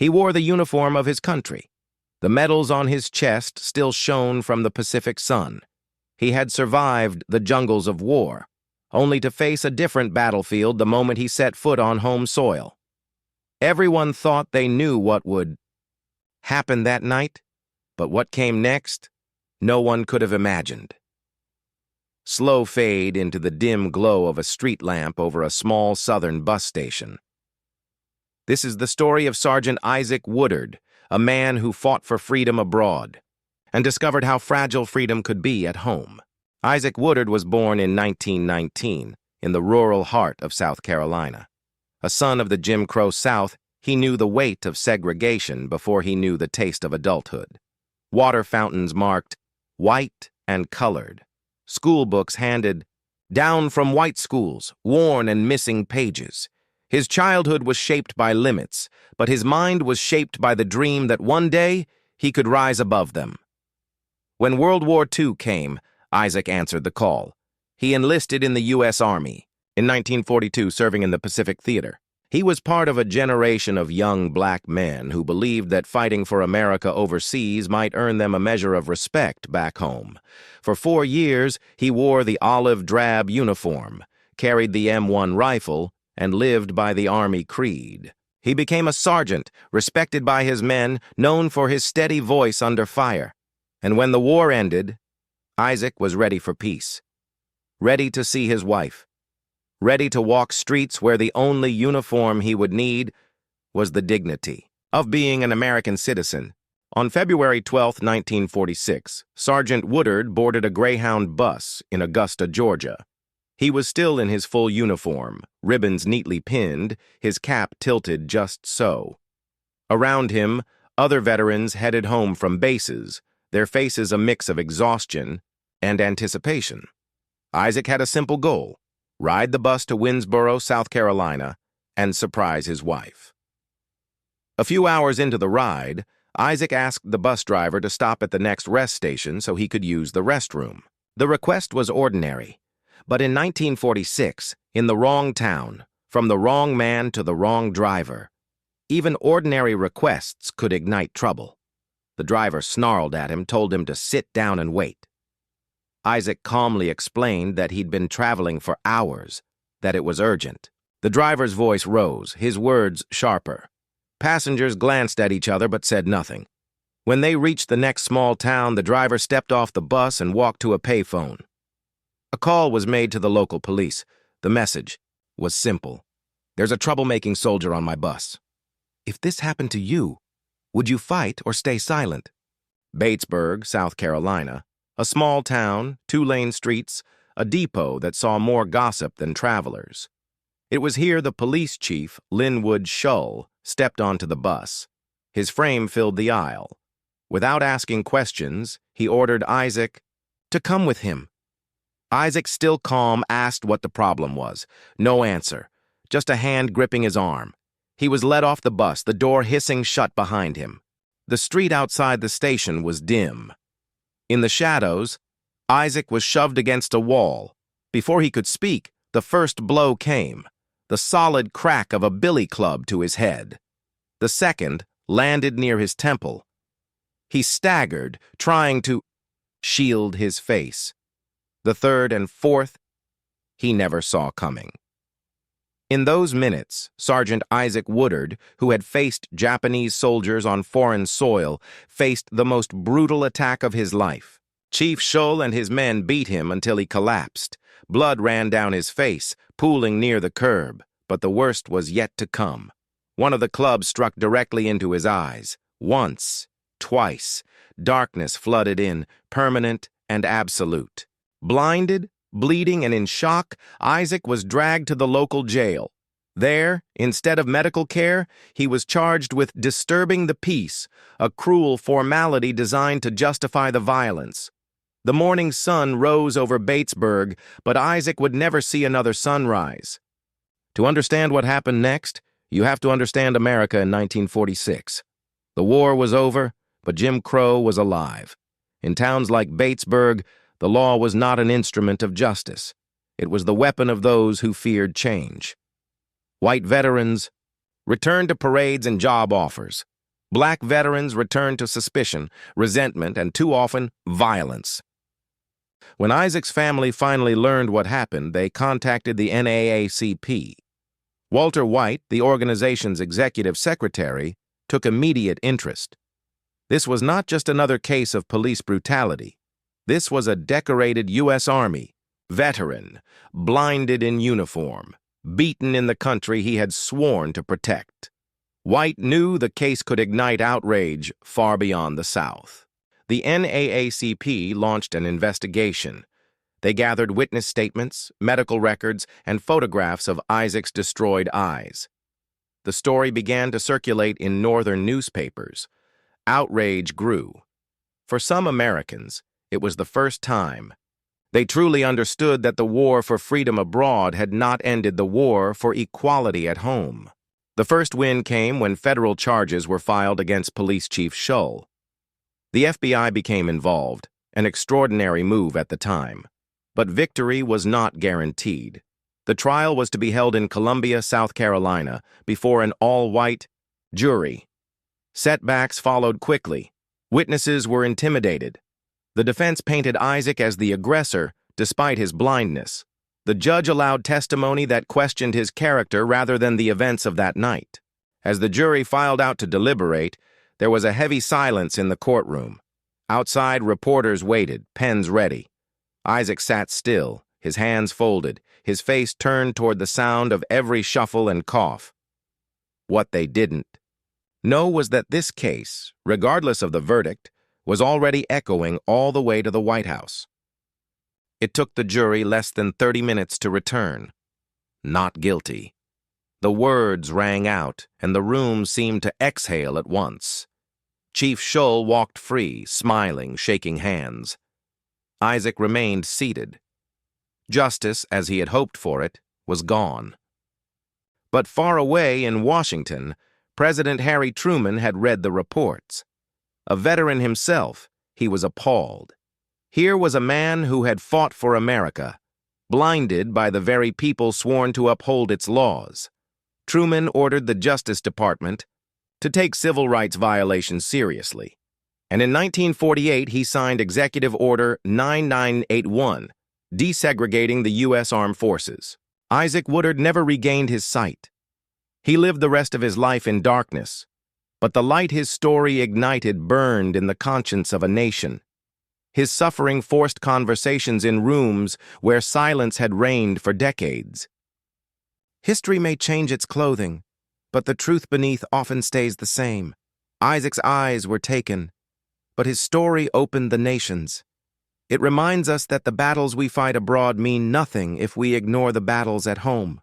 He wore the uniform of his country. The medals on his chest still shone from the Pacific sun. He had survived the jungles of war, only to face a different battlefield the moment he set foot on home soil. Everyone thought they knew what would happen that night, but what came next, no one could have imagined. Slow fade into the dim glow of a street lamp over a small southern bus station. This is the story of Sergeant Isaac Woodard, a man who fought for freedom abroad and discovered how fragile freedom could be at home. Isaac Woodard was born in 1919 in the rural heart of South Carolina. A son of the Jim Crow South, he knew the weight of segregation before he knew the taste of adulthood. Water fountains marked white and colored. School books handed down from white schools, worn and missing pages. His childhood was shaped by limits, but his mind was shaped by the dream that one day he could rise above them. When World War II came, Isaac answered the call. He enlisted in the U.S. Army, in 1942 serving in the Pacific Theater. He was part of a generation of young black men who believed that fighting for America overseas might earn them a measure of respect back home. For 4 years, he wore the olive drab uniform, carried the M1 rifle, and lived by the Army creed. He became a sergeant, respected by his men, known for his steady voice under fire. And when the war ended, Isaac was ready for peace, ready to see his wife, ready to walk streets where the only uniform he would need was the dignity of being an American citizen. On February 12, 1946, Sergeant Woodard boarded a Greyhound bus in Augusta, Georgia. He was still in his full uniform, ribbons neatly pinned, his cap tilted just so. Around him, other veterans headed home from bases, their faces a mix of exhaustion and anticipation. Isaac had a simple goal: ride the bus to Winnsboro, South Carolina, and surprise his wife. A few hours into the ride, Isaac asked the bus driver to stop at the next rest station so he could use the restroom. The request was ordinary, but in 1946, in the wrong town, from the wrong man to the wrong driver, even ordinary requests could ignite trouble. The driver snarled at him, told him to sit down and wait. Isaac calmly explained that he'd been traveling for hours, that it was urgent. The driver's voice rose, his words sharper. Passengers glanced at each other but said nothing. When they reached the next small town, the driver stepped off the bus and walked to a payphone. A call was made to the local police. The message was simple: "There's a troublemaking soldier on my bus. If this happened to you, would you fight or stay silent?" Batesburg, South Carolina, a small town, 2-lane streets, a depot that saw more gossip than travelers. It was here the police chief, Linwood Shull, stepped onto the bus. His frame filled the aisle. Without asking questions, he ordered Isaac to come with him. Isaac, still calm, asked what the problem was. No answer, just a hand gripping his arm. He was led off the bus, the door hissing shut behind him. The street outside the station was dim. In the shadows, Isaac was shoved against a wall. Before he could speak, the first blow came, the solid crack of a billy club to his head. The second landed near his temple. He staggered, trying to shield his face. The third and fourth, he never saw coming. In those minutes, Sergeant Isaac Woodard, who had faced Japanese soldiers on foreign soil, faced the most brutal attack of his life. Chief Shull and his men beat him until he collapsed. Blood ran down his face, pooling near the curb, but the worst was yet to come. One of the clubs struck directly into his eyes. Once, twice, darkness flooded in, permanent and absolute. Blinded, bleeding, and in shock, Isaac was dragged to the local jail. There, instead of medical care, he was charged with disturbing the peace, a cruel formality designed to justify the violence. The morning sun rose over Batesburg, but Isaac would never see another sunrise. To understand what happened next, you have to understand America in 1946. The war was over, but Jim Crow was alive. In towns like Batesburg, the law was not an instrument of justice. It was the weapon of those who feared change. White veterans returned to parades and job offers. Black veterans returned to suspicion, resentment, and too often, violence. When Isaac's family finally learned what happened, they contacted the NAACP. Walter White, the organization's executive secretary, took immediate interest. This was not just another case of police brutality. This was a decorated U.S. Army veteran, blinded in uniform, beaten in the country he had sworn to protect. White knew the case could ignite outrage far beyond the South. The NAACP launched an investigation. They gathered witness statements, medical records, and photographs of Isaac's destroyed eyes. The story began to circulate in northern newspapers. Outrage grew. For some Americans, it was the first time. They truly understood that the war for freedom abroad had not ended the war for equality at home. The first win came when federal charges were filed against Police Chief Shull. The FBI became involved, an extraordinary move at the time. But victory was not guaranteed. The trial was to be held in Columbia, South Carolina, before an all-white jury. Setbacks followed quickly. Witnesses were intimidated. The defense painted Isaac as the aggressor, despite his blindness. The judge allowed testimony that questioned his character rather than the events of that night. As the jury filed out to deliberate, there was a heavy silence in the courtroom. Outside, reporters waited, pens ready. Isaac sat still, his hands folded, his face turned toward the sound of every shuffle and cough. What they didn't know was that this case, regardless of the verdict, was already echoing all the way to the White House. It took the jury less than 30 minutes to return. Not guilty. The words rang out, and the room seemed to exhale at once. Chief Shull walked free, smiling, shaking hands. Isaac remained seated. Justice, as he had hoped for it, was gone. But far away in Washington, President Harry Truman had read the reports. A veteran himself, he was appalled. Here was a man who had fought for America, blinded by the very people sworn to uphold its laws. Truman ordered the Justice Department to take civil rights violations seriously. And in 1948, he signed Executive Order 9981, desegregating the U.S. Armed Forces. Isaac Woodard never regained his sight. He lived the rest of his life in darkness, but the light his story ignited burned in the conscience of a nation. His suffering forced conversations in rooms where silence had reigned for decades. History may change its clothing, but the truth beneath often stays the same. Isaac's eyes were taken, but his story opened the nations. It reminds us that the battles we fight abroad mean nothing if we ignore the battles at home.